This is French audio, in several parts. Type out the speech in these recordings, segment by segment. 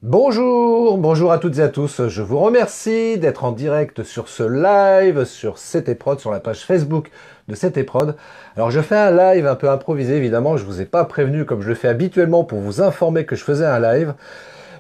Bonjour, bonjour à toutes et à tous. Je vous remercie d'être en direct sur ce live sur CT Prod, sur la page Facebook de CT Prod. Alors je fais un live un peu improvisé, évidemment. Je vous ai pas prévenu comme je le fais habituellement pour vous informer que je faisais un live.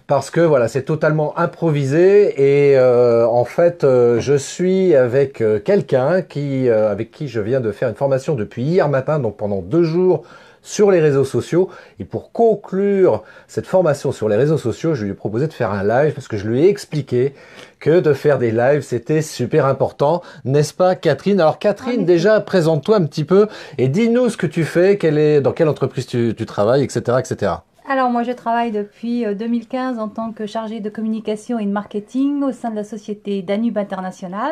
Parce que voilà, c'est totalement improvisé et en fait, je suis avec quelqu'un avec qui je viens de faire une formation depuis hier matin, donc pendant 2 jours sur les réseaux sociaux. Et pour conclure cette formation sur les réseaux sociaux, je lui ai proposé de faire un live parce que je lui ai expliqué que de faire des lives, c'était super important, n'est-ce pas, Catherine? Alors Catherine, déjà, présente-toi un petit peu et dis-nous ce que tu fais, dans quelle entreprise tu travailles, etc., etc. Alors moi je travaille depuis 2015 en tant que chargée de communication et de marketing au sein de la société Danube International,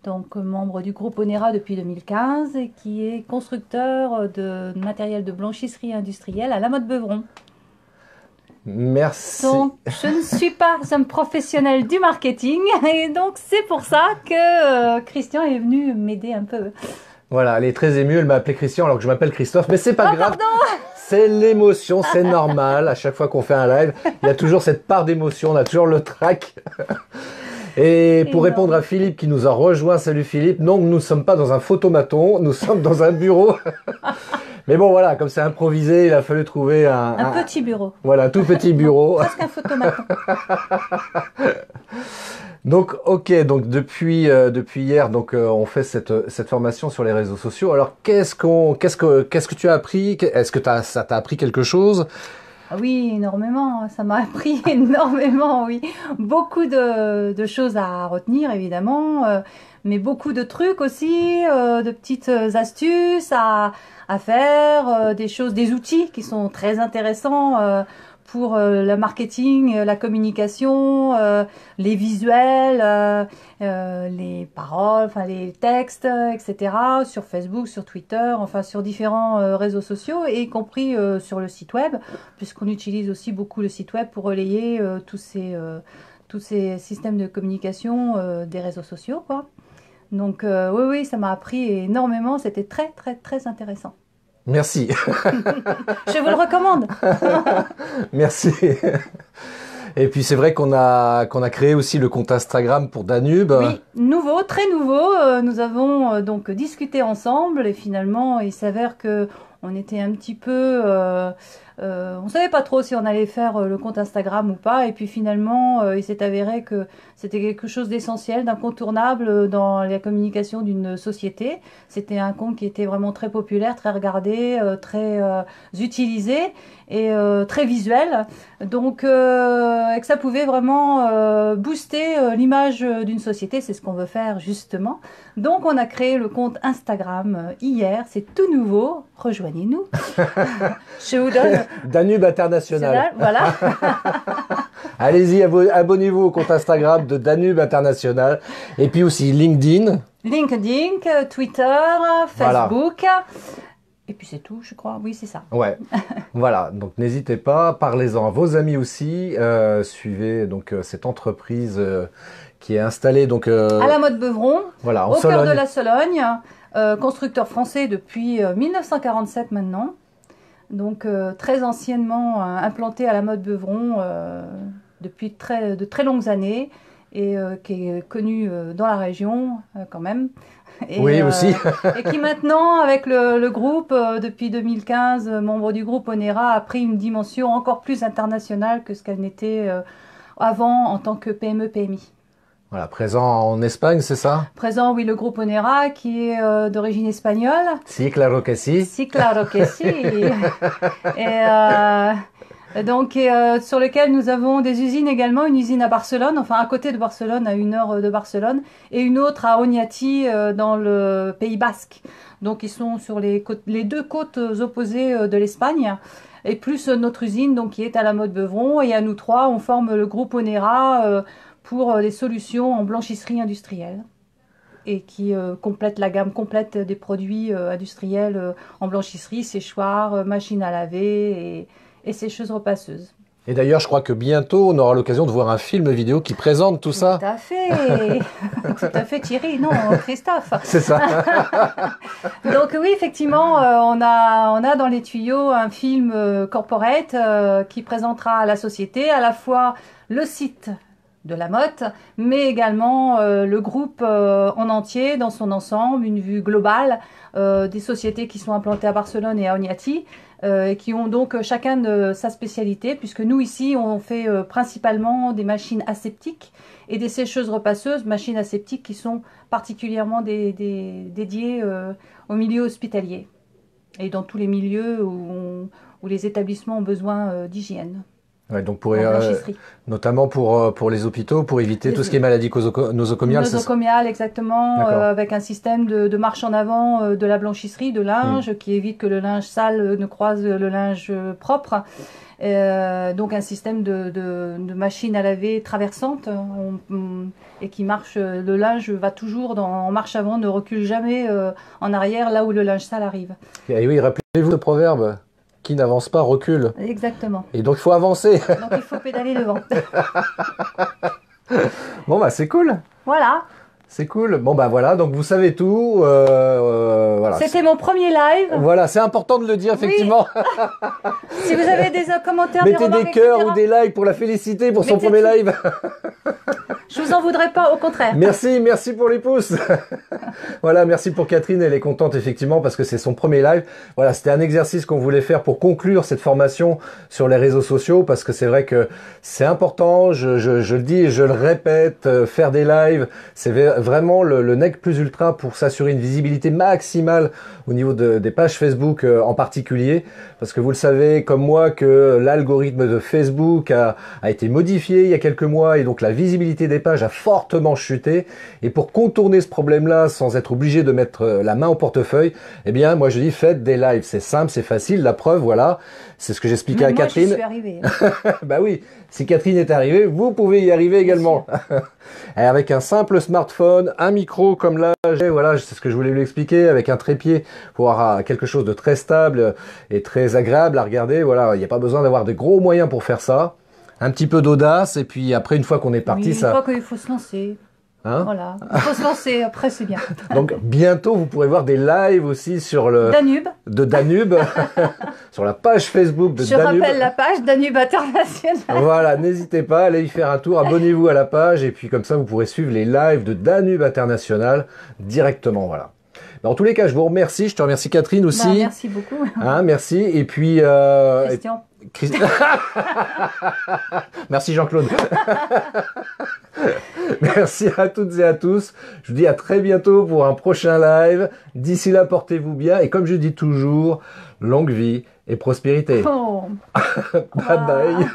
donc membre du groupe Onera depuis 2015 et qui est constructeur de matériel de blanchisserie industrielle à La Motte-Beuvron. Merci. Donc je ne suis pas un professionnel du marketing et donc c'est pour ça que Christian est venu m'aider un peu. Voilà, elle est très émue, elle m'a appelé Christian alors que je m'appelle Christophe, mais c'est pas Ah grave. pardon. C'est l'émotion, c'est normal. À chaque fois qu'on fait un live, il y a toujours cette part d'émotion, on a toujours le trac. Et pour répondre à Philippe qui nous a rejoint, salut Philippe, non, nous ne sommes pas dans un photomaton, nous sommes dans un bureau. Mais bon, voilà, comme c'est improvisé, il a fallu trouver Un petit bureau. Voilà, tout petit bureau. Presque un photomaton. Donc, ok, donc depuis hier, donc on fait cette formation sur les réseaux sociaux. Alors, qu'est-ce que tu as appris? Est-ce que ça t'a appris quelque chose? Ah oui, énormément. Ça m'a appris énormément, oui. Beaucoup de choses à retenir, évidemment, mais beaucoup de trucs aussi, de petites astuces à faire, des choses, des outils qui sont très intéressants pour le marketing, la communication, les visuels, les paroles, enfin les textes, etc. Sur Facebook, sur Twitter, enfin sur différents réseaux sociaux, et y compris sur le site web, puisqu'on utilise aussi beaucoup le site web pour relayer tous ces systèmes de communication des réseaux sociaux, quoi. Donc oui, oui, ça m'a appris énormément. C'était très, très, très intéressant. Merci. Je vous le recommande. Merci. Et puis c'est vrai qu'on a créé aussi le compte Instagram pour Danube. Oui, nouveau, très nouveau. Nous avons donc discuté ensemble et finalement il s'avère que on était un petit peu, on savait pas trop si on allait faire le compte Instagram ou pas. Et puis finalement, il s'est avéré que c'était quelque chose d'essentiel, d'incontournable dans la communication d'une société. C'était un compte qui était vraiment très populaire, très regardé, très utilisé et très visuel. Donc, et que ça pouvait vraiment booster l'image d'une société. C'est ce qu'on veut faire justement. Donc, on a créé le compte Instagram hier. C'est tout nouveau. Rejoignez-nous. Je vous donne Danube International. Voilà. Allez-y, abonnez-vous au compte Instagram de Danube International. Et puis aussi LinkedIn. LinkedIn, Twitter, Facebook. Voilà. Et puis c'est tout, je crois. Oui, c'est ça. Ouais. Voilà. Donc n'hésitez pas, parlez-en à vos amis aussi. Suivez donc cette entreprise qui est installée donc à La Motte-Beuvron, voilà, au cœur de la Sologne, constructeur français depuis 1947 maintenant. Donc très anciennement implanté à La Motte-Beuvron depuis de très longues années et qui est connu dans la région quand même. Et, oui, aussi. Et qui maintenant, avec le groupe, depuis 2015, membre du groupe Onera, a pris une dimension encore plus internationale que ce qu'elle n'était avant en tant que PME-PMI. Voilà, présent en Espagne, c'est ça? Présent, oui, le groupe Onera, qui est d'origine espagnole. Sí, claro que sí. Sí, claro que sí. Et donc, sur lequel nous avons des usines également, une usine à Barcelone, enfin à côté de Barcelone, à 1 heure de Barcelone, et une autre à Oñati, dans le Pays Basque. Donc, ils sont sur les deux côtes opposées de l'Espagne. Et plus notre usine, donc, qui est à La Motte-Beuvron, et à nous trois, on forme le groupe Onera pour des solutions en blanchisserie industrielle et qui complète la gamme complète des produits industriels en blanchisserie, séchoirs, machines à laver et sécheuses repasseuses. Et d'ailleurs, je crois que bientôt, on aura l'occasion de voir un film vidéo qui présente tout ça. Tout à fait. Tout à fait, Thierry. Non, Christophe. C'est ça. Donc oui, effectivement, on a dans les tuyaux un film corporate qui présentera à la société à la fois le site de la Motte, mais également le groupe en entier, dans son ensemble, une vue globale des sociétés qui sont implantées à Barcelone et à Oñati, et qui ont donc chacun de sa spécialité, puisque nous ici, on fait principalement des machines aseptiques et des sécheuses repasseuses, machines aseptiques qui sont particulièrement dédiées au milieu hospitalier et dans tous les milieux où les établissements ont besoin d'hygiène. Ouais, donc notamment pour les hôpitaux, pour éviter tout ce qui est maladie nosocomiale. Nosocomiale, exactement, avec un système de marche en avant de la blanchisserie de linge qui évite que le linge sale ne croise le linge propre. Donc un système de machine à laver traversante et qui marche, le linge va toujours en marche avant, ne recule jamais en arrière là où le linge sale arrive. Et oui, rappelez-vous le proverbe. Qui n'avance pas recule. Exactement. Et donc il faut avancer. Donc il faut pédaler devant. Bon bah c'est cool. Voilà. C'est cool. Bon bah voilà, donc vous savez tout. Voilà. C'était mon premier live. Voilà, c'est important de le dire effectivement. Oui. Si vous avez des commentaires, mettez des cœurs ou des likes pour la féliciter pour son premier live. Je vous en voudrais pas, au contraire. Merci pour les pouces. Voilà, merci pour Catherine, elle est contente effectivement parce que c'est son premier live. Voilà, c'était un exercice qu'on voulait faire pour conclure cette formation sur les réseaux sociaux parce que c'est vrai que c'est important, je le dis et je le répète, faire des lives, c'est vraiment le nec plus ultra pour s'assurer une visibilité maximale au niveau des pages Facebook en particulier parce que vous le savez comme moi que l'algorithme de Facebook a été modifié il y a quelques mois et donc la visibilité des pages a fortement chuté et pour contourner ce problème-là sans être obligé de mettre la main au portefeuille, eh bien moi je dis faites des lives, c'est simple, c'est facile, la preuve voilà, c'est ce que j'expliquais à Catherine. Moi, je suis arrivée. Bah oui, si Catherine est arrivée, vous pouvez y arriver également. Et avec un simple smartphone, un micro comme là, voilà, c'est ce que je voulais lui expliquer, avec un trépied pour avoir quelque chose de très stable et très agréable à regarder. Voilà, il n'y a pas besoin d'avoir de gros moyens pour faire ça. Un petit peu d'audace et puis après une fois qu'on est parti, oui, ça. Je crois qu'il faut se lancer. Hein, voilà, il faut se lancer, après c'est bien. Donc bientôt vous pourrez voir des lives aussi sur le Danube sur la page Facebook de Danube. Je rappelle la page Danube International. Voilà, n'hésitez pas, allez y faire un tour, abonnez-vous à la page et puis comme ça vous pourrez suivre les lives de Danube International directement, voilà. Dans tous les cas, je vous remercie, je te remercie Catherine aussi. Bah, merci beaucoup. Hein, merci et puis Christian. Merci Jean-Claude. Merci à toutes et à tous. Je vous dis à très bientôt pour un prochain live. D'ici là, portez-vous bien. Et comme je dis toujours, longue vie et prospérité. Oh. Bye bye.